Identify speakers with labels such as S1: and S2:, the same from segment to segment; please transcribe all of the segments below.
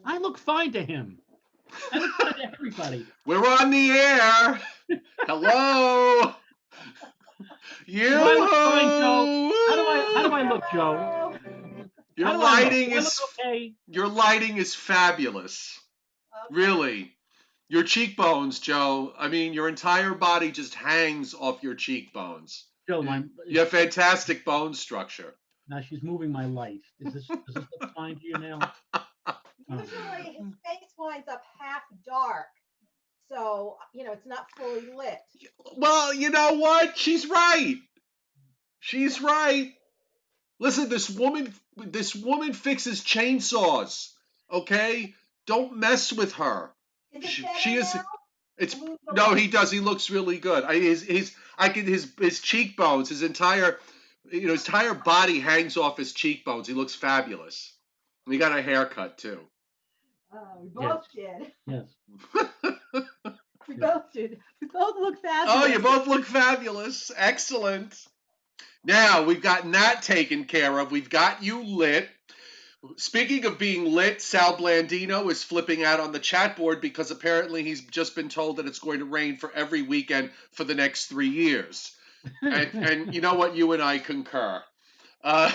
S1: I look fine to him. I look fine to everybody.
S2: We're on the air. Hello.
S1: Do I look fine, Joe?
S2: You.
S1: How do I look, Joe?
S2: Your
S1: How do I look?
S2: lighting
S1: Do I look
S2: is
S1: okay?
S2: your lighting is fabulous. Really. Your cheekbones, Joe. I mean, your entire body just hangs off your cheekbones.
S1: Joe,
S2: You have fantastic bone structure.
S1: now she's moving my light. Does this look fine to you now? Oh.
S3: Usually his face winds up half dark, so it's not fully lit.
S2: Well, you know what? She's right. She's right. Listen, this woman fixes chainsaws. Okay, don't mess with her.
S3: Is it
S2: She
S3: better
S2: is.
S3: now?
S2: It's
S3: Move the
S2: no.
S3: light.
S2: He does. He looks really good. I can his cheekbones, his entire body hangs off his cheekbones. He looks fabulous. And he got a haircut too.
S3: We
S1: Yes.
S3: both did.
S1: Yes.
S3: We
S1: Yes.
S3: both did. We both look
S2: Oh, you
S3: fabulous.
S2: both look fabulous. Excellent. Now we've gotten that taken care of. We've got you lit. Speaking of being lit, Sal Blandino is flipping out on the chat board because apparently he's just been told that it's going to rain for every weekend for the next 3 years. And you know what? You and I concur. Uh,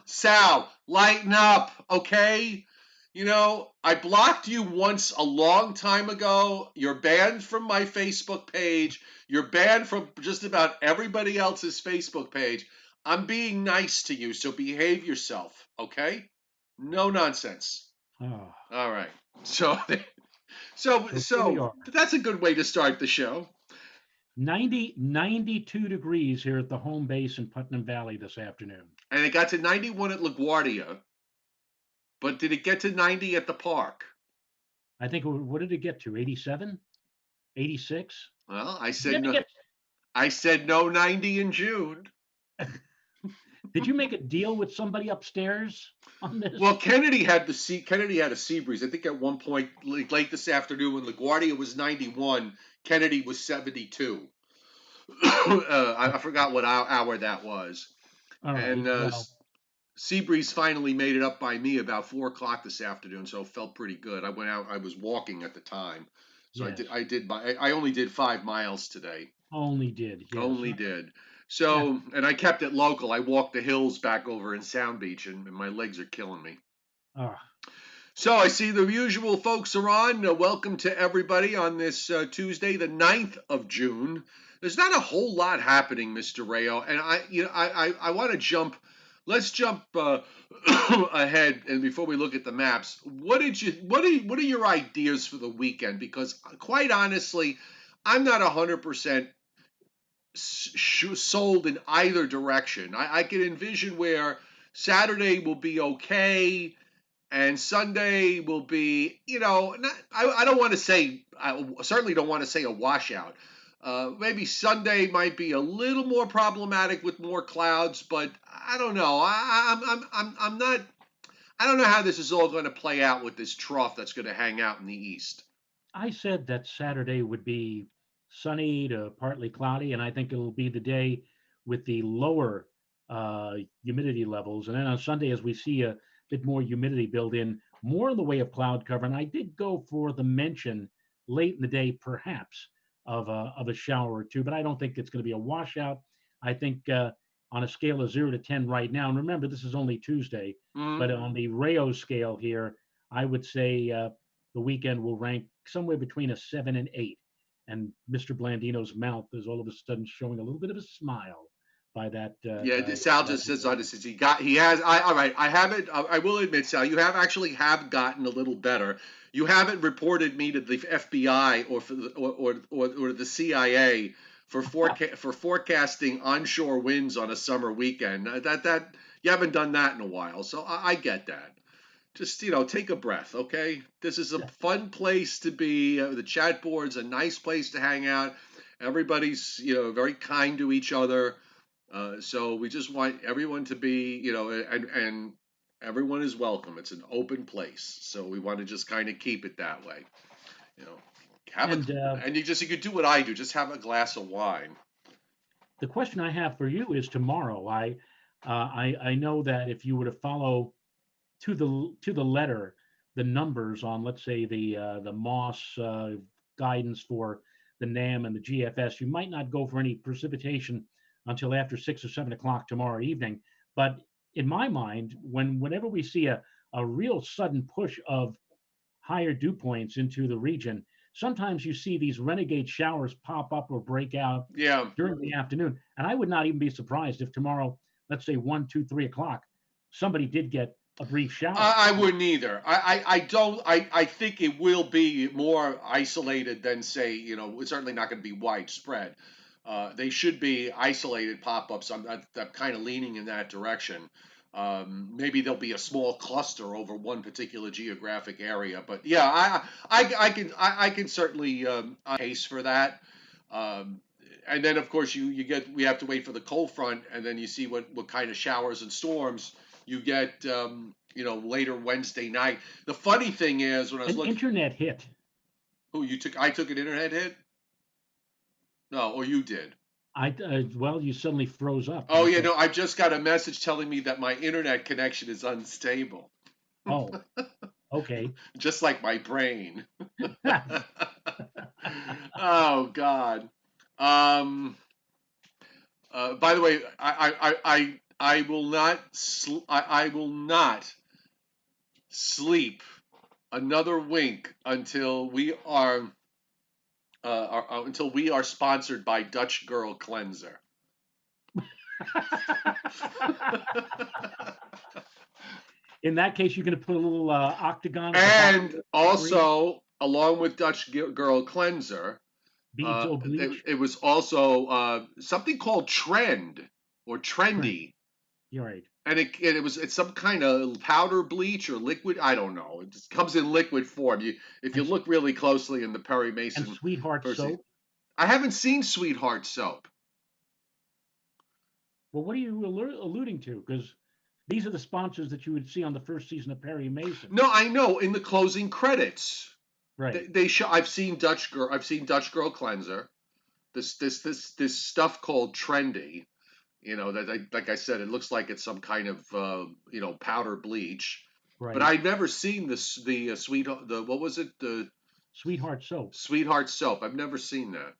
S2: Sal, lighten up, okay? I blocked you once a long time ago. You're banned from my Facebook page. You're banned from just about everybody else's Facebook page. I'm being nice to you, so behave yourself, okay? No nonsense.
S1: Oh,
S2: All right. So, so,
S1: here we
S2: so
S1: are.
S2: that's a good way to start the show.
S1: 92 degrees here at the home base in Putnam Valley this afternoon.
S2: And it got to 91 at LaGuardia, but did it get to 90 at the park?
S1: I think, what did it get to? 87? 86?
S2: Well,
S1: Get,
S2: I said no 90 in June.
S1: did you make a deal with somebody upstairs on this?
S2: Well, Kennedy had a sea breeze. I think at one point late this afternoon when LaGuardia was 91, Kennedy was 72. I forgot what hour that was.
S1: All right.
S2: And
S1: Well,
S2: Seabreeze finally made it up by me about 4 o'clock this afternoon, so it felt pretty good. I went out. I was walking at the time, so
S1: yes.
S2: I only did 5 miles today.
S1: Only did. Yes.
S2: Only did. So, and I kept it local. I walked the hills back over in Sound Beach, and my legs are killing me.
S1: Ah,
S2: So I see the usual folks are on. Welcome to everybody on this Tuesday, the 9th of June. There's not a whole lot happening, Mr. Rayo, and I want to jump. Let's jump ahead, and before we look at the maps, what are your ideas for the weekend? Because quite honestly, I'm not 100% sold in either direction. I can envision where Saturday will be okay and Sunday will be, I don't want to say, I certainly don't want to say a washout. Maybe Sunday might be a little more problematic with more clouds, but I don't know. I'm not. I don't know how this is all going to play out with this trough that's going to hang out in the east.
S1: I said that Saturday would be sunny to partly cloudy, and I think it'll be the day with the lower humidity levels. And then on Sunday, as we see a bit more humidity build in, more in the way of cloud cover. And I did go for the mention late in the day, perhaps, of a shower or two, but I don't think it's going to be a washout. I think on a scale of 0 to 10 right now, and remember, this is only Tuesday, but on the Rayo scale here, I would say the weekend will rank somewhere between a 7 and 8. And Mr. Blandino's mouth is all of a sudden showing a little bit of a smile by that.
S2: Yeah, Sal just says on this. He has. All right. I haven't. I will admit, Sal, you have gotten a little better. You haven't reported me to the FBI or for the, or the CIA for forecasting onshore winds on a summer weekend. That you haven't done that in a while, so I get that. Just take a breath, okay? This is a fun place to be. The chat board's a nice place to hang out. Everybody's very kind to each other. So we just want everyone to be, and everyone is welcome. It's an open place, so we want to just kind of keep it that way. You know, and you could do what I do, just have a glass of wine.
S1: The question I have for you is tomorrow. I know that if you were to follow to the letter the numbers on, let's say, the Moss guidance for the NAM and the GFS. You might not go for any precipitation until after 6 or 7 o'clock tomorrow evening. But in my mind, whenever we see a real sudden push of higher dew points into the region, sometimes you see these renegade showers pop up or break out
S2: Yeah.
S1: during the afternoon. And I would not even be surprised if tomorrow, let's say 1, 2, 3 o'clock, somebody did get a brief shower.
S2: I wouldn't either. I don't. I think it will be more isolated than, say, it's certainly not going to be widespread. They should be isolated pop-ups. I'm kind of leaning in that direction. Maybe there'll be a small cluster over one particular geographic area, but yeah, I can certainly case for that. Um, and then of course we have to wait for the cold front, and then you see what kind of showers and storms you get. Later Wednesday night. The funny thing is when I was
S1: An
S2: looking,
S1: internet hit.
S2: who you took, I took an internet hit. No, or you did.
S1: Well, you suddenly froze up.
S2: Oh yeah, no, I just got a message telling me that my internet connection is unstable.
S1: Oh, okay.
S2: Just like my brain. Oh God. Um. By the way, I will not I will not sleep another wink until we are sponsored by Dutch Girl Cleanser.
S1: In that case, you're going to put a little octagon at the bottom.
S2: And also, along with Dutch Girl Cleanser,
S1: Beads or bleach.
S2: it was also something called Trend or Trendy.
S1: You're right.
S2: And it's some kind of powder bleach or liquid. I don't know. It just comes in liquid form. If you look really closely in the Perry Mason
S1: And Sweetheart soap.
S2: I haven't seen Sweetheart soap.
S1: Well, what are you alluding to? Because these are the sponsors that you would see on the first season of Perry Mason.
S2: No, I know in the closing credits.
S1: Right.
S2: They show. I've seen Dutch Girl Cleanser. This stuff called Trendy. That like I said, it looks like it's some kind of powder bleach.
S1: Right.
S2: But I'd never seen what was it, the
S1: Sweetheart soap.
S2: Sweetheart soap. I've never seen that.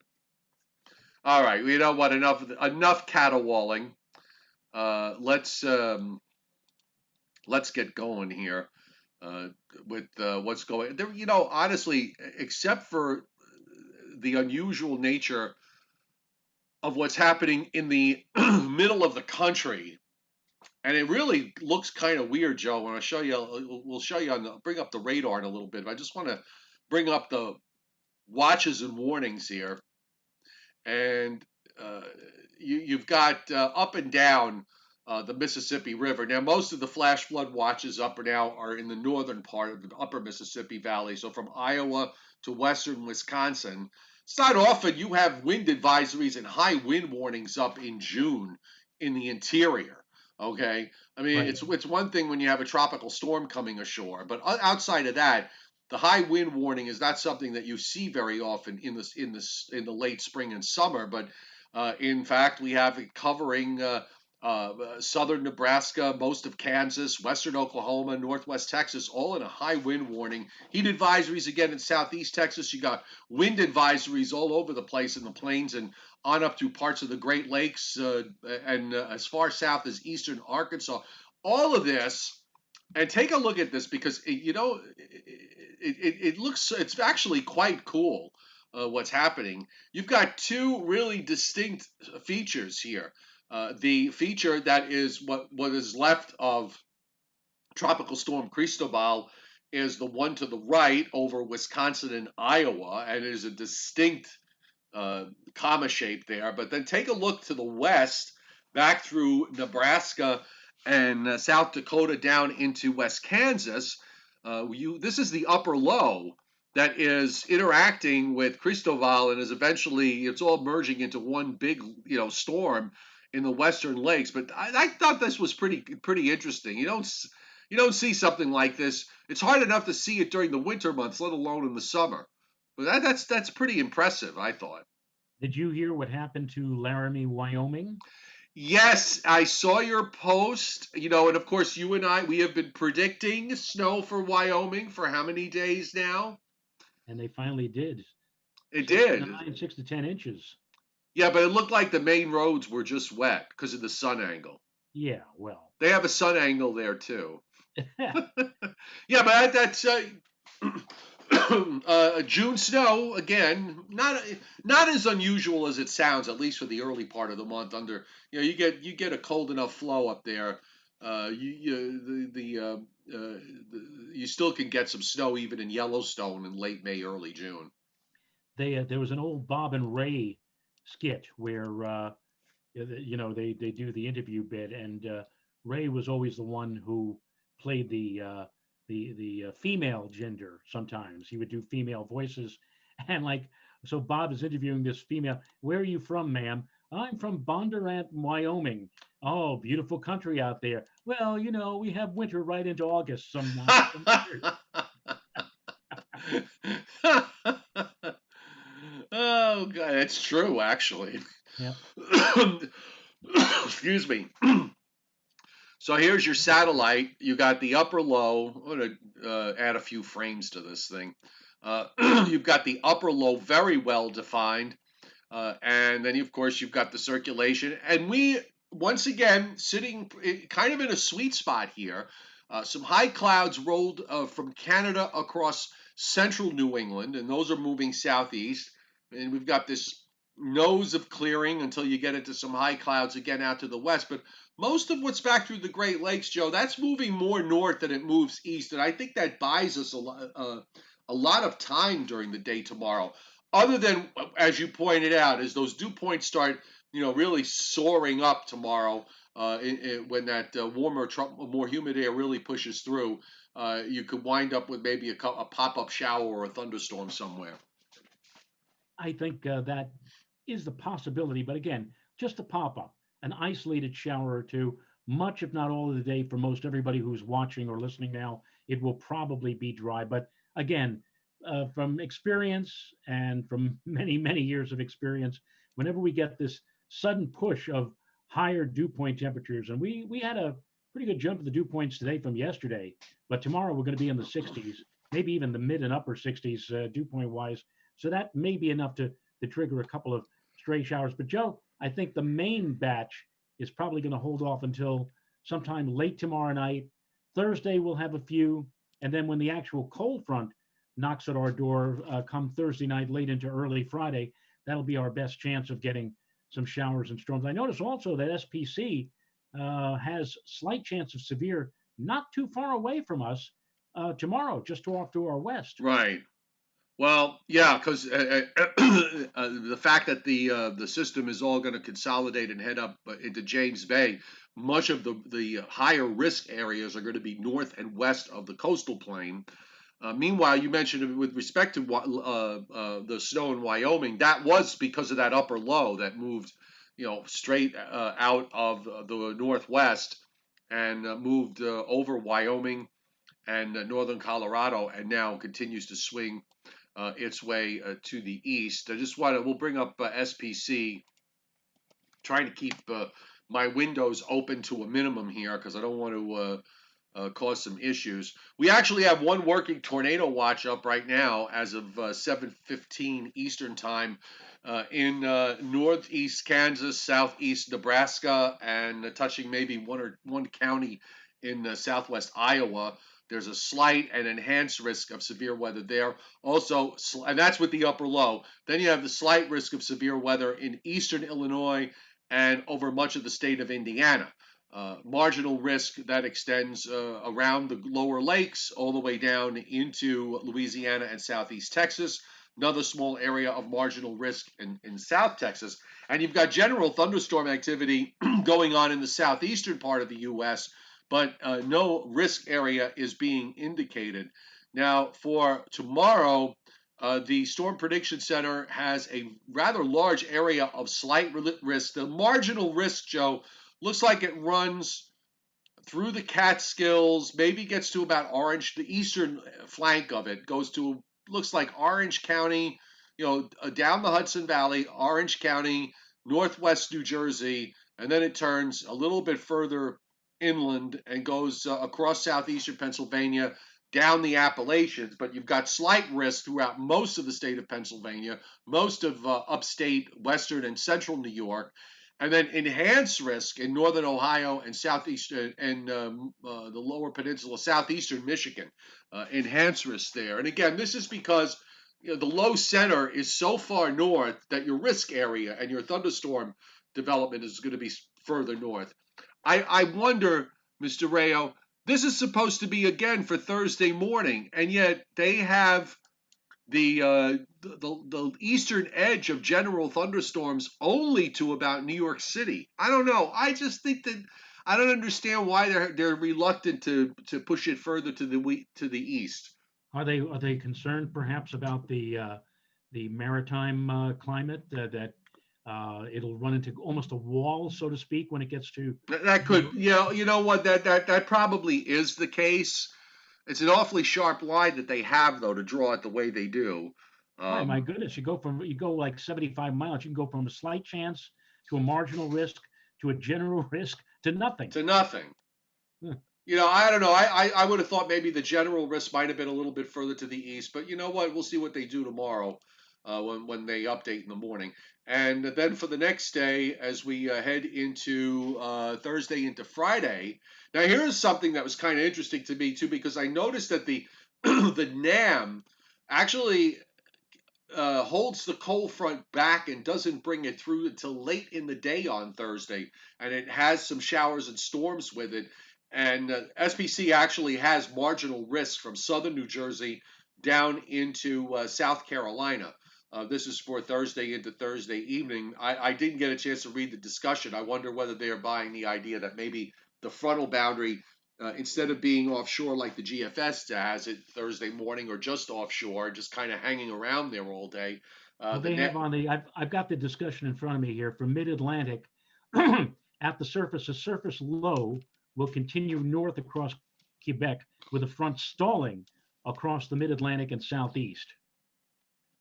S2: All right, you know what? Enough caterwauling. Let's get going here with what's going there. Honestly, except for the unusual nature of what's happening in the middle of the country, and it really looks kind of weird, Joe. When we'll show you bring up the radar in a little bit. But I just want to bring up the watches and warnings here, and you've got up and down the Mississippi River. Now, most of the flash flood watches up and now are in the northern part of the upper Mississippi Valley, so from Iowa to western Wisconsin. It's not often you have wind advisories and high wind warnings up in June in the interior. Okay, I mean
S1: Right.
S2: it's one thing when you have a tropical storm coming ashore, but outside of that, the high wind warning is not something that you see very often in the late spring and summer. But in fact, we have it covering southern Nebraska, most of Kansas, western Oklahoma, northwest Texas, all in a high wind warning. Heat advisories again in southeast Texas. You got wind advisories all over the place in the plains and on up through parts of the Great Lakes and as far south as eastern Arkansas. All of this, and take a look at this because it's actually quite cool what's happening. You've got two really distinct features here. The feature that is what is left of Tropical Storm Cristobal is the one to the right over Wisconsin and Iowa, and it is a distinct comma shape there. But then take a look to the west, back through Nebraska and South Dakota down into West Kansas. This is the upper low that is interacting with Cristobal and is eventually it's all merging into one big storm in the Western Lakes. But I thought this was pretty interesting. You don't see something like this. It's hard enough to see it during the winter months, let alone in the summer. But that's pretty impressive, I thought.
S1: Did you hear what happened to Laramie, Wyoming?
S2: Yes, I saw your post. And of course, you and we have been predicting snow for Wyoming for how many days now?
S1: And they finally did.
S2: It
S1: 6 to 9,
S2: did.
S1: 6 to 10 inches.
S2: Yeah, but it looked like the main roads were just wet because of the sun angle.
S1: Yeah, well.
S2: They have a sun angle there too. Yeah, but that's June snow again. Not as unusual as it sounds, at least for the early part of the month. You get a cold enough flow up there. You still can get some snow even in Yellowstone in late May, early June.
S1: There was an old Bob and Ray skit where they do the interview bit, and Ray was always the one who played the female gender. Sometimes he would do female voices, and like so Bob is interviewing this female. Where are you from, ma'am? I'm from Bondurant, Wyoming. Oh, beautiful country out there. Well, we have winter right into August some years.
S2: Oh God, it's true actually.
S1: Yeah,
S2: Excuse me. So here's your satellite. You got the upper low. I'm going to add a few frames to this thing. You've got the upper low very well defined. And then, of course, you've got the circulation. And we, once again, sitting kind of in a sweet spot here. Some high clouds rolled from Canada across central New England, and those are moving southeast. And we've got this nose of clearing until you get into some high clouds again out to the west. But most of what's back through the Great Lakes, Joe, that's moving more north than it moves east. And I think that buys us a lot of time during the day tomorrow. Other than, as you pointed out, as those dew points start, really soaring up tomorrow, when that warmer, more humid air really pushes through, you could wind up with maybe a pop-up shower or a thunderstorm somewhere.
S1: I think that is the possibility, but again, just a pop up, an isolated shower or two, much if not all of the day for most everybody who's watching or listening now. It will probably be dry, but again, from experience and from many, many years of experience, whenever we get this sudden push of higher dew point temperatures, and we had a pretty good jump of the dew points today from yesterday, but tomorrow we're going to be in the 60s, maybe even the mid and upper 60s dew point wise. So that may be enough to trigger a couple of stray showers. But Joe, I think the main batch is probably going to hold off until sometime late tomorrow night. Thursday we'll have a few, and then when the actual cold front knocks at our door come Thursday night, late into early Friday, that'll be our best chance of getting some showers and storms. I notice also that SPC has slight chance of severe, not too far away from us tomorrow, just off to our west.
S2: Right. Well, yeah, because the fact that the system is all going to consolidate and head up into James Bay, much of the higher risk areas are going to be north and west of the coastal plain. Meanwhile, you mentioned with respect to the snow in Wyoming, that was because of that upper low that moved, straight out of the northwest and moved over Wyoming and northern Colorado, and now continues to swing its way to the east. We'll bring up SPC, trying to keep my windows open to a minimum here because I don't want to cause some issues. We actually have one working tornado watch up right now as of 7:15 Eastern time in northeast Kansas, southeast Nebraska, and touching maybe one county in southwest Iowa. There's a slight and enhanced risk of severe weather there. Also, and that's with the upper low. Then you have the slight risk of severe weather in eastern Illinois and over much of the state of Indiana. Marginal risk that extends around the lower lakes all the way down into Louisiana and southeast Texas. Another small area of marginal risk in South Texas. And you've got general thunderstorm activity going on in the southeastern part of the U.S., but no risk area is being indicated. Now, for tomorrow, the Storm Prediction Center has a rather large area of slight risk. The marginal risk, Joe, looks like it runs through the Catskills, maybe gets to about Orange, the eastern flank of it, goes to, looks like Orange County, down the Hudson Valley, Orange County, northwest New Jersey, and then it turns a little bit further inland and goes across southeastern Pennsylvania down the Appalachians. But you've got slight risk throughout most of the state of Pennsylvania, most of upstate, western, and central New York, and then enhanced risk in northern Ohio and southeastern and the lower peninsula, southeastern Michigan. Enhanced risk there. And again, this is because the low center is so far north that your risk area and your thunderstorm development is going to be further north. I wonder, Mr. Rayo, this is supposed to be again for Thursday morning, and yet they have the eastern edge of general thunderstorms only to about New York City. I don't know. I just think that I don't understand why they're reluctant to push it further to the east.
S1: Are they concerned perhaps about the maritime climate that it'll run into almost a wall, so to speak, when it gets to
S2: That
S1: New
S2: could,
S1: York?
S2: you know what, that probably is the case. It's an awfully sharp line that they have though to draw it the way they do.
S1: Right, my
S2: Um,
S1: goodness, you go like 75 miles. You can go from a slight chance to a marginal risk to a general risk to nothing.
S2: to nothing.
S1: Hmm.
S2: I don't know. I would have thought maybe the general risk might have been a little bit further to the east, but you know what? We'll see what they do tomorrow when they update in the morning. And then for the next day, as we head into Thursday into Friday. Now, here's something that was kind of interesting to me too, because I noticed that the the NAM actually holds the cold front back and doesn't bring it through until late in the day on Thursday, and it has some showers and storms with it. And SPC actually has marginal risk from southern New Jersey down into South Carolina. This is for Thursday into Thursday evening. I didn't get a chance to read the discussion. I wonder whether they are buying the idea that maybe the frontal boundary, instead of being offshore like the GFS has it Thursday morning, or just offshore, just kind of hanging around there all day.
S1: Well,
S2: The
S1: they have
S2: net,
S1: on I've got the discussion in front of me here for mid-Atlantic. At the surface low will continue north across Quebec with the front stalling across the mid-Atlantic and southeast.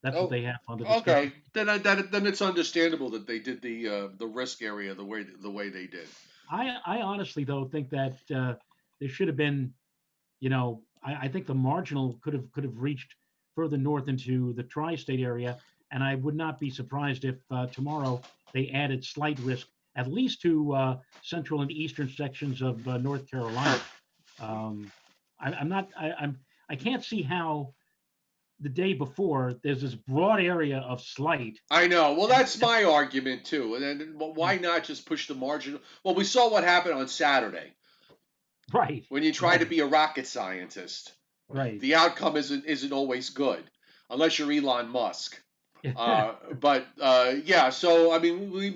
S1: That's what
S2: oh,
S1: they have on the discussion.
S2: okay. Then it's understandable that they did the risk area the way they did.
S1: I honestly though think that there should have been, I think the marginal could have reached further north into the tri-state area, and I would not be surprised if tomorrow they added slight risk at least to central and eastern sections of North Carolina. Um, I'm not. I can't see how the day before there's this broad area of slight.
S2: I know. Well,
S1: And,
S2: that's my argument too. And then why not just push the margin? Well, we saw what happened on Saturday
S1: right,
S2: when you try to
S1: right,
S2: be a rocket scientist.
S1: right.
S2: The outcome isn't always good, unless you're Elon Musk. But yeah, so I mean, we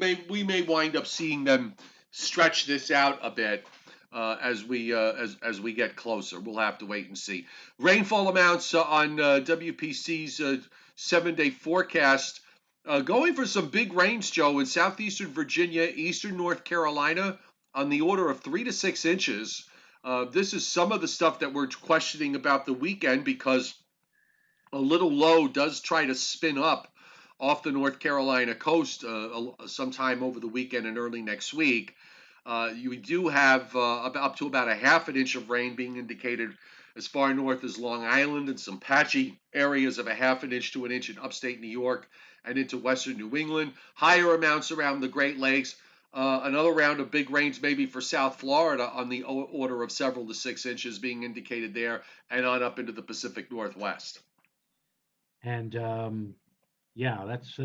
S2: may wind up seeing them stretch this out a bit as we get closer. We'll have to wait and see. Rainfall amounts on WPC's 7-day forecast. Going for some big rains, Joe, in southeastern Virginia, eastern North Carolina, on the order of 3 to 6 inches. This is some of the stuff that we're questioning about the weekend, because a little low does try to spin up off the North Carolina coast sometime over the weekend and early next week. You do have up to about a half an inch of rain being indicated as far north as Long Island, and some patchy areas of a half an inch to an inch in upstate New York and into western New England. Higher amounts around the Great Lakes. Another round of big rains maybe for South Florida on the order of several to 6 inches being indicated there, and on up into the Pacific Northwest.
S1: And yeah, that's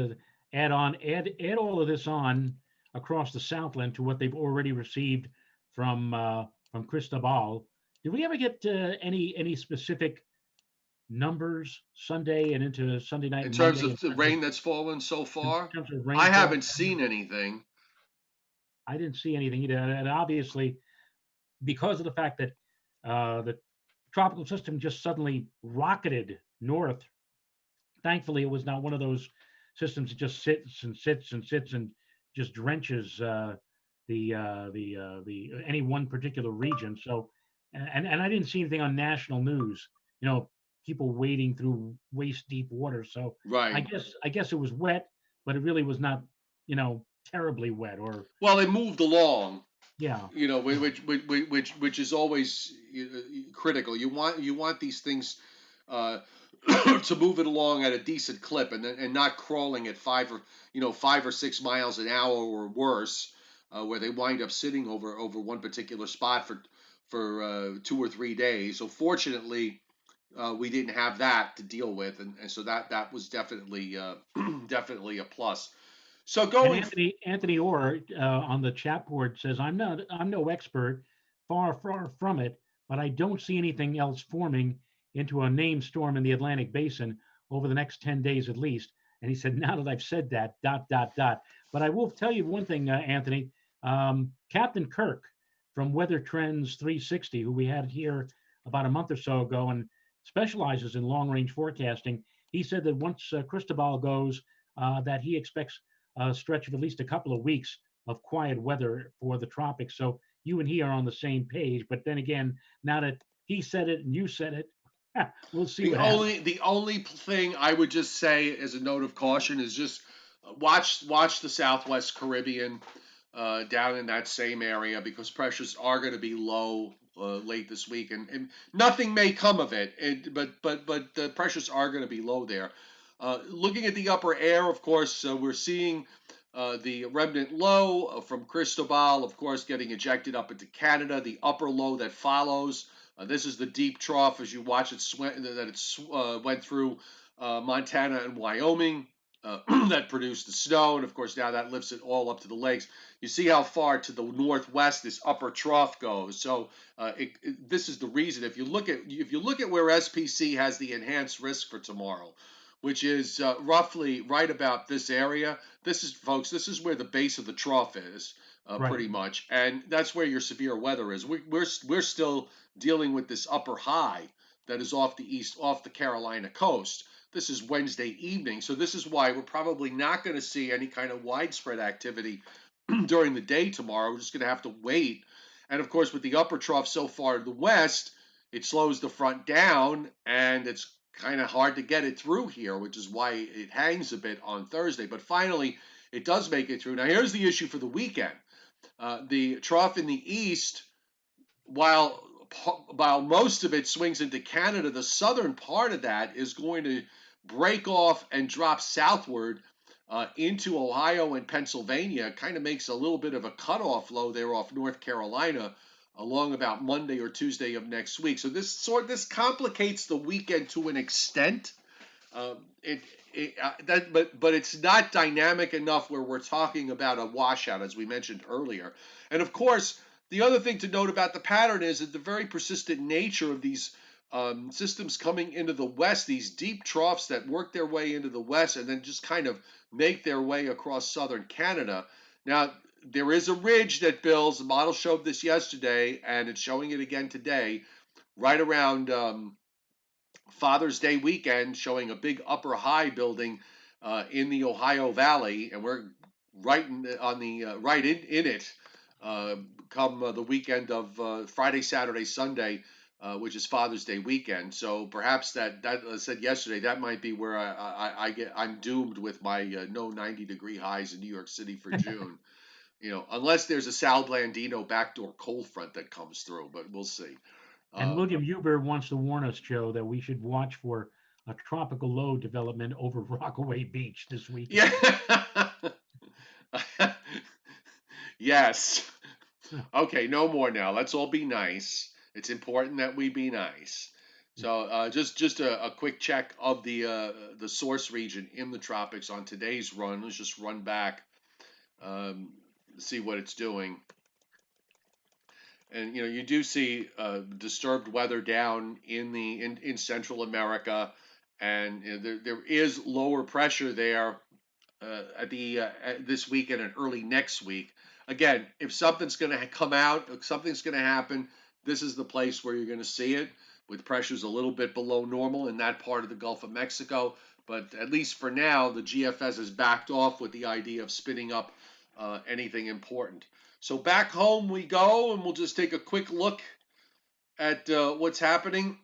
S1: add all of this on across the Southland to what they've already received from Cristobal. Did we ever get any specific numbers Sunday and into Sunday night
S2: In
S1: and
S2: terms
S1: Monday
S2: of
S1: in
S2: the
S1: terms of
S2: rain that's fallen so
S1: in
S2: far,
S1: terms of
S2: I
S1: rainfall?
S2: haven't seen anything.
S1: I didn't see anything either, and obviously because of the fact that the tropical system just suddenly rocketed north. Thankfully, it was not one of those systems that just sits and sits and sits and just drenches the any one particular region. So, and I didn't see anything on national news. People wading through waist deep water. So
S2: Right.
S1: I guess it was wet, but it really was not. You know, terribly wet, or
S2: Well, it moved along,
S1: yeah, yeah,
S2: which is always critical. You want these things uh, to move it along at a decent clip, and not crawling at 5 or 6 miles an hour or worse, where they wind up sitting over one particular spot for 2 or 3 days. So fortunately, we didn't have that to deal with, and so that was definitely definitely a plus. So
S1: And
S2: going
S1: Anthony Orr on the chat board says, I'm no expert, far from it, but I don't see anything else forming into a named storm in the Atlantic Basin over the next 10 days at least." And he said, "Now that I've said that, dot dot dot." But I will tell you one thing, Anthony. Captain Kirk from Weather Trends 360, who we had here about a month or so ago, and specializes in long range forecasting, he said that once Cristobal goes, that he expects a stretch of at least a couple of weeks of quiet weather for the tropics. So you and he are on the same page. But then again, now that he said it and you said it, we'll see
S2: The
S1: what happens.
S2: only thing I would just say as a note of caution is just watch the Southwest Caribbean down in that same area, because pressures are going to be low late this week, and nothing may come of it. But the pressures are going to be low there. Looking at the upper air, of course, we're seeing the remnant low from Cristobal, of course, getting ejected up into Canada. The upper low that follows. This is the deep trough as you watch it went through Montana and Wyoming. That produced the snow, and of course now that lifts it all up to the lakes. You see how far to the northwest this upper trough goes. So this is the reason. If you look at where SPC has the enhanced risk for tomorrow, which is roughly right about this area. This is, folks, this is where the base of the trough is,
S1: Right.
S2: pretty much, and that's where your severe weather is. We're still dealing with this upper high that is off the Carolina coast. This is Wednesday evening, so this is why we're probably not going to see any kind of widespread activity during the day tomorrow. We're just going to have to wait. And of course, with the upper trough so far to the west, it slows the front down, and it's kind of hard to get it through here, which is why it hangs a bit on Thursday. But finally, it does make it through. Now, here's the issue for the weekend. The trough in the east, while most of it swings into Canada, the southern part of that is going to break off and drop southward into Ohio and Pennsylvania. Kind of makes a little bit of a cutoff low there off North Carolina along about Monday or Tuesday of next week. So this complicates the weekend to an extent. It, but it's not dynamic enough where we're talking about a washout, as we mentioned earlier. And of course, the other thing to note about the pattern is that the very persistent nature of these systems coming into the west, these deep troughs that work their way into the west and then just kind of make their way across southern Canada. Now, there is a ridge that builds. The model showed this yesterday, and it's showing it again today, right around Father's Day weekend, showing a big upper high building in the Ohio Valley, and we're right in it. Come the weekend of Friday, Saturday, Sunday, which is Father's Day weekend. So perhaps that I said yesterday, that might be where I'm doomed with my no 90-degree highs in New York City for June. Unless there's a Sal Blandino backdoor cold front that comes through, but we'll see.
S1: And
S2: Um,
S1: William Huber wants to warn us, Joe, that we should watch for a tropical low development over Rockaway Beach this weekend.
S2: yeah. Yes. Okay, no more now. Let's all be nice. It's important that we be nice. So just a quick check of the source region in the tropics on today's run. Let's just run back, see what it's doing. And you do see disturbed weather down in Central America, and there is lower pressure there this weekend and early next week. Again, if something's going to come out, if something's going to happen, this is the place where you're going to see it, with pressures a little bit below normal in that part of the Gulf of Mexico. But at least for now, the GFS has backed off with the idea of spinning up anything important. So back home we go, and we'll just take a quick look at what's happening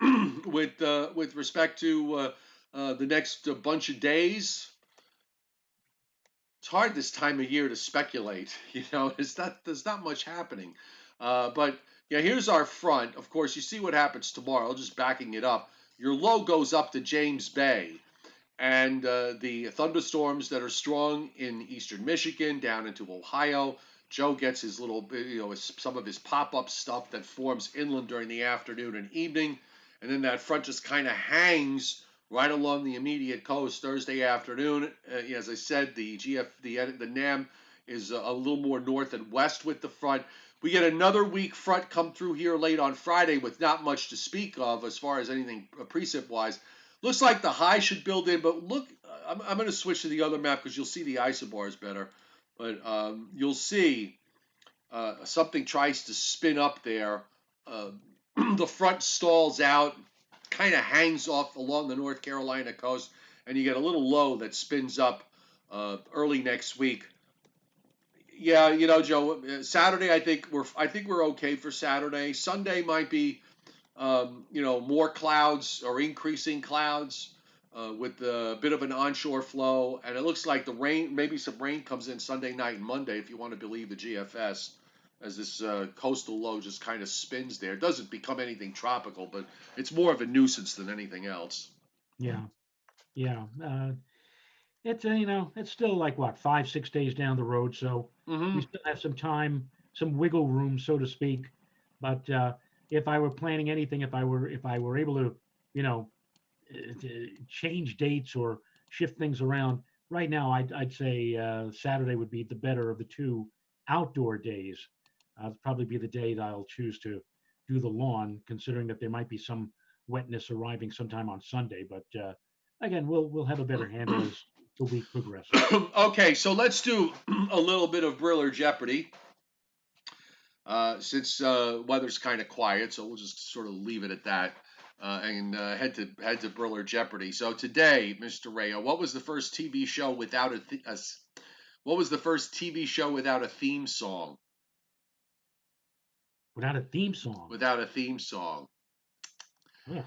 S2: with respect to the next bunch of days. It's hard this time of year to speculate. There's not much happening. But yeah, here's our front. Of course, you see what happens tomorrow. Just backing it up. Your low goes up to James Bay, and the thunderstorms that are strong in eastern Michigan down into Ohio. Joe gets his little, some of his pop-up stuff that forms inland during the afternoon and evening, and then that front just kind of hangs right along the immediate coast Thursday afternoon. As I said, the NAM is a little more north and west with the front. We get another weak front come through here late on Friday with not much to speak of as far as anything precip-wise. Looks like the high should build in, but look, I'm going to switch to the other map because you'll see the isobars better. But you'll see something tries to spin up there. The front stalls out, kind of hangs off along the North Carolina coast, and you get a little low that spins up early next week. Yeah, Joe. Saturday, I think we're okay for Saturday. Sunday might be, more clouds or increasing clouds with a bit of an onshore flow, and it looks like the rain, maybe some rain comes in Sunday night and Monday, if you want to believe the GFS, as this coastal low just kind of spins there. It doesn't become anything tropical, but it's more of a nuisance than anything else.
S1: Yeah, yeah. It's it's still like what 5 6 days down the road, so we
S2: Mm-hmm.
S1: still have some time, some wiggle room, so to speak. But if I were planning anything, if I were able to, you know, change dates or shift things around, right now I'd say Saturday would be the better of the two outdoor days. It'll probably be the day that I'll choose to do the lawn, considering that there might be some wetness arriving sometime on Sunday. But again, we'll have a better handle as the week progresses.
S2: Okay, so let's do a little bit of Briller Jeopardy. Since weather's kind of quiet, so we'll just sort of leave it at that and head to Briller Jeopardy. So today, Mr. Rayo, what was the first TV show without what was the first TV show without a theme song?
S1: Without a theme song.
S2: Without a theme song.
S1: Ugh.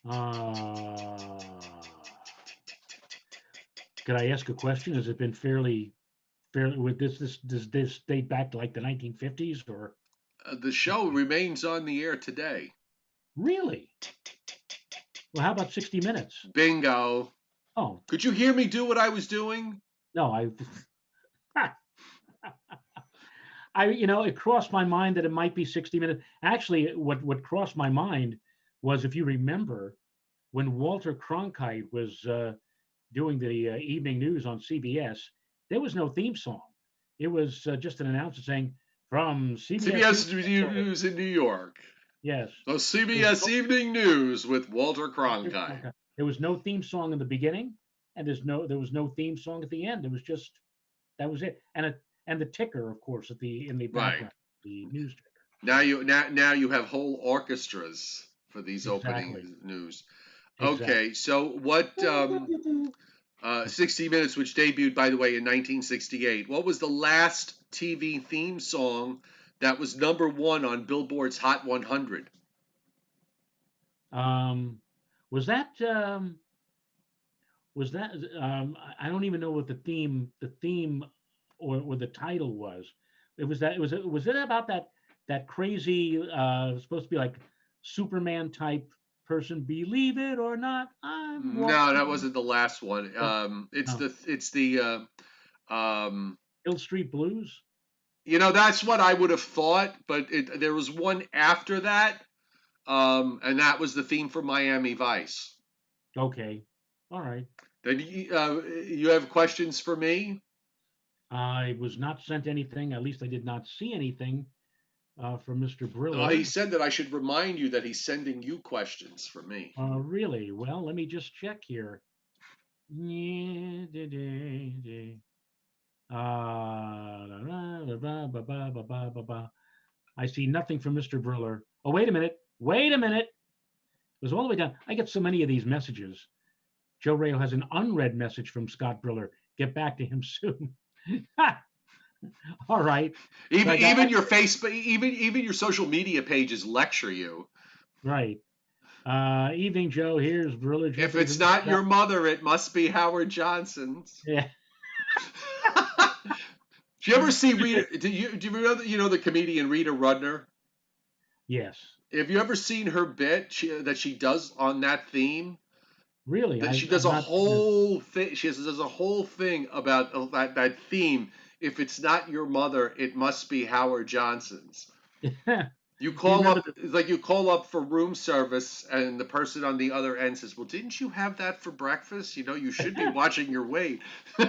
S1: Uh, could I ask a question? Has it been fairly with does this date back to like the 1950s or
S2: The show remains on the air today.
S1: really? Well, how about 60 Minutes?
S2: Bingo.
S1: Oh,
S2: Could you hear me do what I was doing?
S1: no, it crossed my mind that it might be 60 Minutes. Actually, what crossed my mind was, if you remember, when Walter Cronkite was doing the evening news on CBS, there was no theme song. It was just an announcer saying, from CBS
S2: CBS News in New York.
S1: Yes.
S2: So CBS Evening News with Walter Cronkite.
S1: There was no theme song in the beginning, and there was no theme song at the end. It was just that was it, and the ticker, of course, in the background,
S2: Right.
S1: the news ticker.
S2: Now you have whole orchestras for these
S1: Exactly.
S2: opening news.
S1: Exactly.
S2: Okay, so what 60 Minutes, which debuted, by the way, in 1968, what was the last TV theme song that was #1 on Billboard's Hot 100?
S1: Was that I don't even know what the theme or the title was. Was it about that crazy supposed to be like Superman type person? Believe it or not, I'm
S2: No, that
S1: walking.
S2: wasn't the last one.
S1: No,
S2: It's the
S1: Hill Street Blues.
S2: that's what I would have thought, but there was one after that, and that was the theme for Miami Vice.
S1: Okay, all right.
S2: Then you have questions for me?
S1: I was not sent anything. At least I did not see anything from Mr.
S2: He
S1: Briller.
S2: said that I should remind you that he's sending you questions for me.
S1: Really? Well, let me just check here. I see nothing from Mr. Briller. Oh, wait a minute. Wait a minute. It was all the way down. I get so many of these messages. Joe Rayo has an unread message from Scott Briller. Get back to him soon. All right. So
S2: Even your Facebook, even your social media pages lecture you.
S1: right. Evening, Joe. Here's Gorilla
S2: If
S1: Jeopardy
S2: it's
S1: from Mr.
S2: not your
S1: Chuck.
S2: mother, it must be Howard Johnson's.
S1: Yeah.
S2: Do you ever see Rita? Do you know the comedian Rita Rudner?
S1: Yes.
S2: Have you ever seen her bit that she does on that theme?
S1: Really,
S2: That she does
S1: I've
S2: a
S1: not seen
S2: whole thing. Does a whole thing about that theme. If it's not your mother, it must be Howard Johnson's.
S1: it.
S2: You
S1: Do you
S2: call
S1: remember
S2: up, it's like you call up for room service, and the person on the other end says, "Well, didn't you have that for breakfast? You should be watching your weight."
S1: Do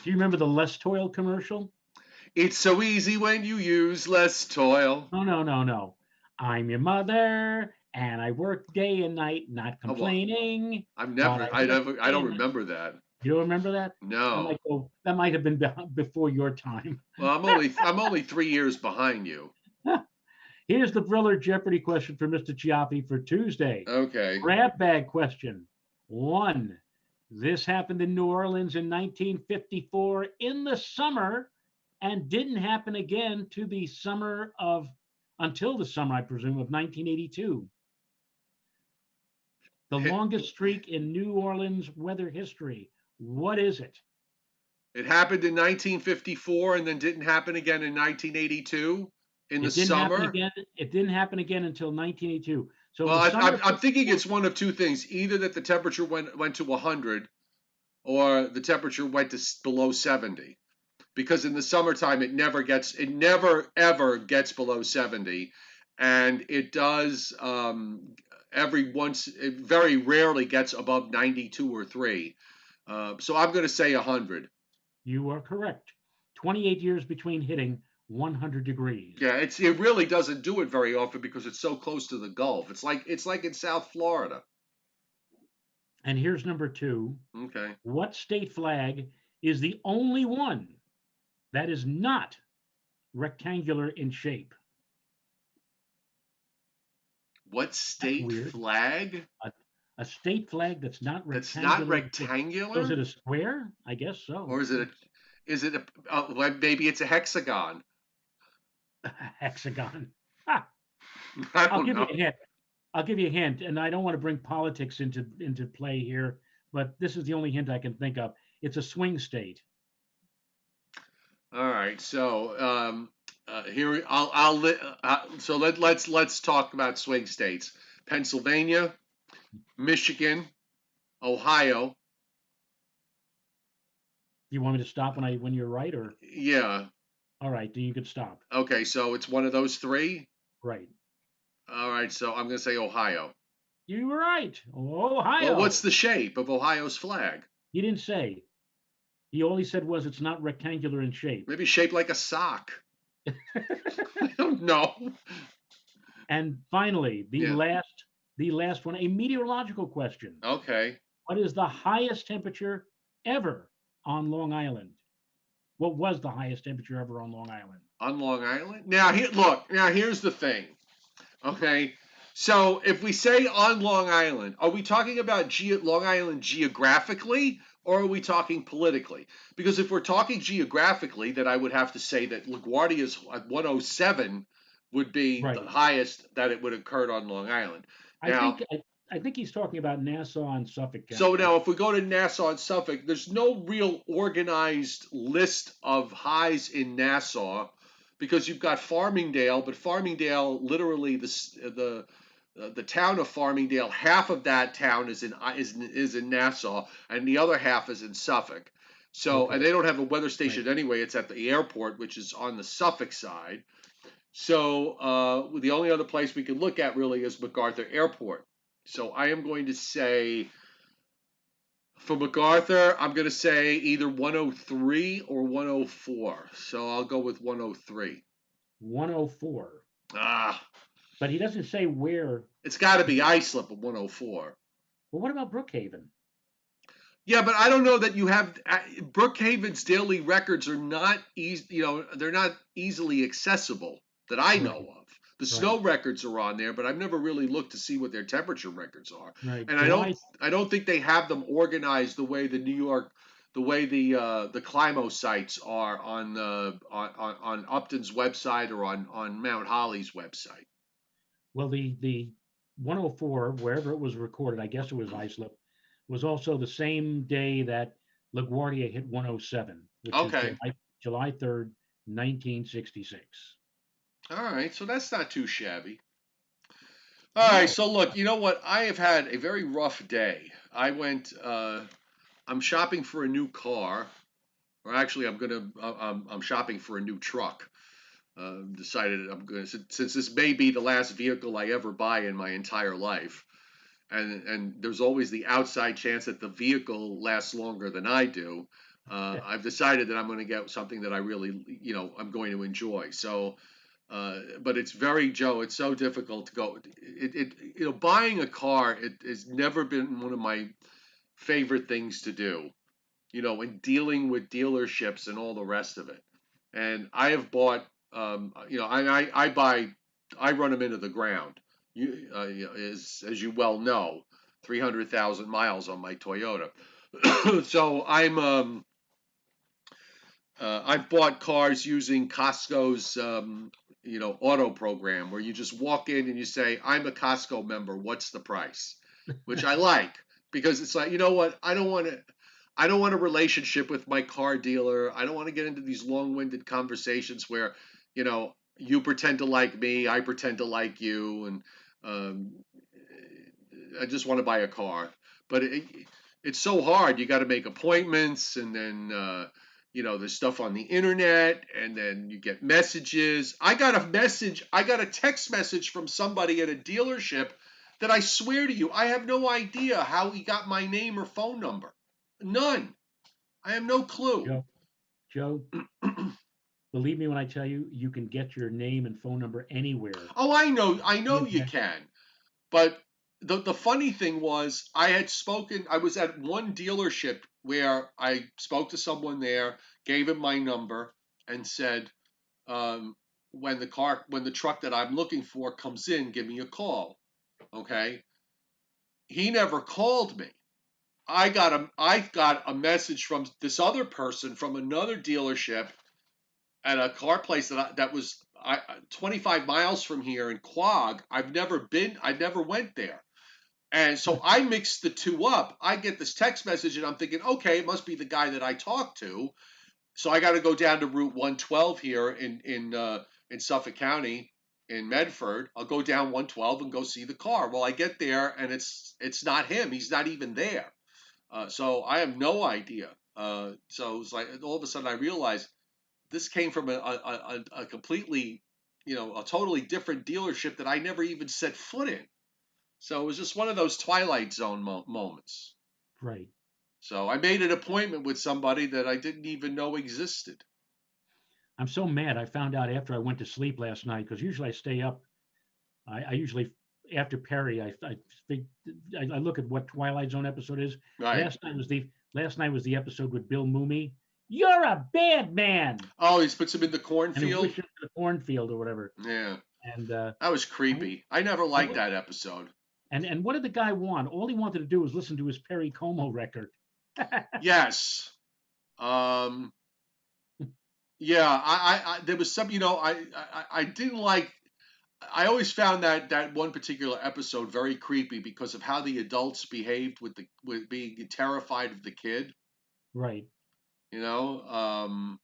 S1: you remember the Less Toil commercial?
S2: It's so easy when you use less toil.
S1: Oh no, no, no. I'm your mother, and I work day and night, not
S2: Oh, well,
S1: complaining,
S2: I've
S1: but
S2: never,
S1: I
S2: I
S1: work
S2: never, I
S1: day
S2: don't
S1: and night.
S2: remember that.
S1: You don't remember that?
S2: No.
S1: That might have been before your time.
S2: Well, I'm only 3 years behind you.
S1: Here's the Thriller Jeopardy question for Mr. Chiappi for Tuesday.
S2: Okay.
S1: Grab bag question. 1. This happened in New Orleans in 1954 in the summer and didn't happen again until the summer, I presume, of 1982. The
S2: It,
S1: longest streak in New Orleans weather history. What is it?
S2: it happened in 1954 and then didn't happen again in 1982 in the
S1: It didn't happen
S2: summer.
S1: again. It didn't happen again until 1982. So
S2: Well,
S1: the summer of
S2: I'm thinking
S1: 54,
S2: it's one of two things: either that the temperature went to 100, or the temperature went to below 70. Because in the summertime, it never ever gets below 70, and it does it very rarely gets above 92 or 3. So I'm going to say 100.
S1: you are correct. 28 years between hitting 100 degrees.
S2: Yeah, it really doesn't do it very often because it's so close to the Gulf. It's like in South Florida.
S1: And here's number 2.
S2: Okay.
S1: What state flag is the only one that is not rectangular in shape?
S2: What
S1: That's
S2: state
S1: weird.
S2: flag
S1: A state flag that's not
S2: that's not
S1: rectangular in shape. So is
S2: rectangular?
S1: it a square? I guess so.
S2: Or well, maybe it's a hexagon?
S1: Hexagon.
S2: I
S1: I'll
S2: don't
S1: give you
S2: know.
S1: a hint. I'll give you a hint, and I don't want to bring politics into play here, but this is the only hint I can think of. It's a swing state.
S2: All right, so here so let's talk about swing states: Pennsylvania, Michigan, Ohio.
S1: You want me to stop when you're right, or
S2: Yeah.
S1: all right? Then you could stop.
S2: Okay, so it's one of those three.
S1: Right.
S2: All right, so I'm gonna say Ohio.
S1: You were right.
S2: Well, what's
S1: Ohio.
S2: the shape of Ohio's flag?
S1: He didn't say. He all he said was it's not rectangular in shape.
S2: Maybe shaped like a sock. I don't know.
S1: And finally,
S2: Yeah.
S1: the last one, a meteorological question.
S2: Okay.
S1: What is the highest temperature ever on Long Island? What was the highest temperature ever on Long Island?
S2: On Long Island. Now here, look. Now here's the thing. Okay. So if we say on Long Island, are we talking about Long Island geographically, or are we talking politically? Because if we're talking geographically, then I would have to say that LaGuardia's at 107 would be the
S1: Right.
S2: highest that it would occur on Long Island.
S1: I
S2: Now,
S1: think I, I think he's talking about Nassau and Suffolk
S2: so
S1: County.
S2: now if we go to Nassau and Suffolk, there's no real organized list of highs in Nassau because you've got Farmingdale, but Farmingdale, literally the town of Farmingdale, half of that town is in Nassau, and the other half is in Suffolk. So,
S1: Okay.
S2: and they don't have a weather station
S1: Right.
S2: anyway. It's at the airport, which is on the Suffolk side. So, the only other place we can look at really is MacArthur Airport. So, I am going to say for MacArthur, I'm going to say either 103 or 104. So, I'll go with 103.
S1: 104.
S2: Ah,
S1: But he doesn't say where.
S2: it's got to be Islip at 104.
S1: Well, what about Brookhaven?
S2: Yeah, but I don't know that you have Brookhaven's daily records are not easy. They're not easily accessible that I know
S1: Right.
S2: of. The
S1: Right.
S2: snow records are on there, but I've never really looked to see what their temperature records are.
S1: Right.
S2: And I don't think they have them organized the way the Climo sites are on Upton's website or on Mount Holly's website.
S1: Well, the 104, wherever it was recorded, I guess it was Islip, was also the same day that LaGuardia hit 107, which is
S2: Okay.
S1: July 3rd, 1966.
S2: All right. So that's not too shabby. All right.
S1: No.
S2: So look, you know what? I have had a very rough day. I went. I'm shopping for a new car, or actually, I'm shopping for a new truck. Decided I'm going to, since this may be the last vehicle I ever buy in my entire life, and there's always the outside chance that the vehicle lasts longer than I do. I've decided that I'm going to get something that I really, I'm going to enjoy. So, but it's very, Joe. It's so difficult to go. Buying a car, it has never been one of my favorite things to do. And dealing with dealerships and all the rest of it. And I have bought, I buy, I run them into the ground. As you well know, 300,000 miles on my Toyota. So I've bought cars using Costco's, auto program where you just walk in and you say, I'm a Costco member. What's the price? Which I like because it's like, you know what? I don't want a relationship with my car dealer. I don't want to get into these long-winded conversations where, you pretend to like me, I pretend to like you, and um, I just want to buy a car. But it's so hard. You got to make appointments, and then there's stuff on the internet, and then you get messages. I got a text message from somebody at a dealership that I swear to you, I have no idea how he got my name or phone number. None. I have no clue.
S1: Joe, Joe, believe me when I tell you, you can get your name and phone number anywhere.
S2: Oh, I
S1: The
S2: know you
S1: internet.
S2: can. But the funny thing was, I was at one dealership where I spoke to someone there, gave him my number, and said, um, when the truck that I'm looking for comes in, give me a call. Okay. He never called me. I got a message from this other person from another dealership at a car place that was 25 miles from here in Quag. I never went there. And so I mixed the two up. I get this text message and I'm thinking, okay, it must be the guy that I talked to. So I got to go down to Route 112 here in Suffolk County in Medford. I'll go down 112 and go see the car. Well, I get there and it's not him. He's not even there. So I have no idea. So it's like all of a sudden I realized this came from a completely, a totally different dealership that I never even set foot in. So it was just one of those Twilight Zone moments.
S1: Right.
S2: So I made an appointment with somebody that I didn't even know existed.
S1: I'm so mad. I found out after I went to sleep last night because usually I stay up. I usually after Perry, think I look at what Twilight Zone episode is.
S2: Right.
S1: Last night was the episode with Bill Mooney. You're a bad man,
S2: Oh, he puts him in the
S1: and a
S2: cornfield?
S1: wish him to the cornfield or whatever.
S2: Yeah.
S1: And
S2: That was
S1: and
S2: creepy. I never
S1: and
S2: liked
S1: what
S2: that episode.
S1: and what did the guy want? All he wanted to do was listen to his Perry Como record.
S2: Yes. Um, yeah, there was some, I didn't like, I always found that one particular episode very creepy because of how the adults behaved with being terrified of the kid.
S1: Right.
S2: You know,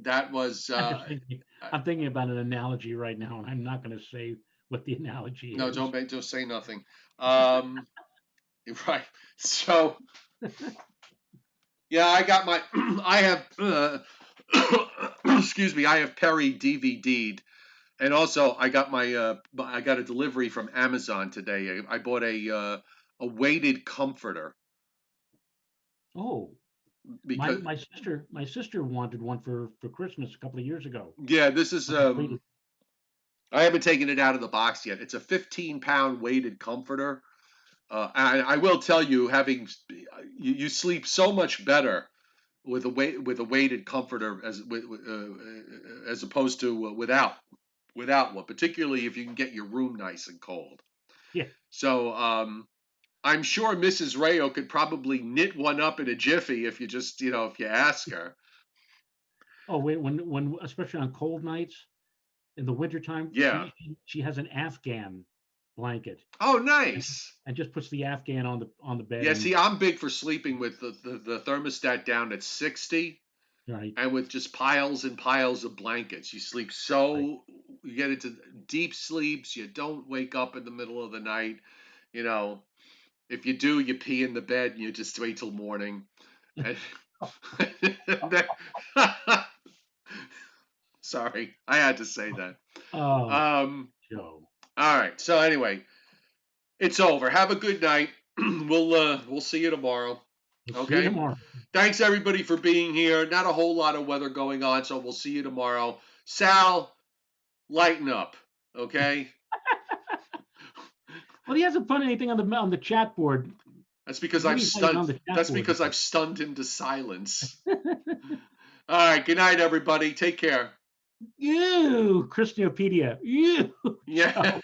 S2: that was
S1: I'm just thinking. I'm thinking about an analogy right now, and I'm not going to say what the analogy
S2: no,
S1: is.
S2: don't say nothing. Um, right. So yeah, I got my I have excuse me, I have Perry DVD'd, and also I got a delivery from Amazon today. I bought a weighted comforter
S1: Oh, my
S2: because
S1: my sister wanted one for Christmas a couple of years ago.
S2: yeah, this is
S1: I waited.
S2: I haven't taken it out of the box yet. It's a 15-pound weighted comforter. I will tell you, you sleep so much better with a weighted comforter as opposed to without one, particularly if you can get your room nice and cold.
S1: Yeah.
S2: So I'm sure Mrs. Rayo could probably knit one up in a jiffy if you just if you ask her.
S1: Oh, wait, when especially on cold nights in the wintertime,
S2: Yeah.
S1: she has an Afghan. blanket
S2: Oh,
S1: and,
S2: nice.
S1: and just puts the Afghan on the bed
S2: Yeah,
S1: and
S2: see, I'm big for sleeping with the thermostat down at 60
S1: right,
S2: and with just piles and piles of blankets. You sleep
S1: right.
S2: you get into deep sleeps. You don't wake up in the middle of the night. You know, if you do, you pee in the bed and you just wait till morning. And sorry, I had to say that.
S1: Oh,
S2: Um,
S1: Joe.
S2: all right. So anyway, it's over. Have a good night. We'll see you tomorrow.
S1: We'll see you
S2: Okay.
S1: tomorrow.
S2: Thanks everybody for being here. Not a whole lot of weather going on, so we'll see you tomorrow. Sal, lighten up. Okay.
S1: Well, he hasn't put anything on the chat board.
S2: That's because I've
S1: Maybe he's not even
S2: stunned.
S1: on the chat
S2: That's
S1: board
S2: because I've stunned him to silence. All right. Good night, everybody. Take care.
S1: You, Christiopedia. You, Joe.
S2: Yeah.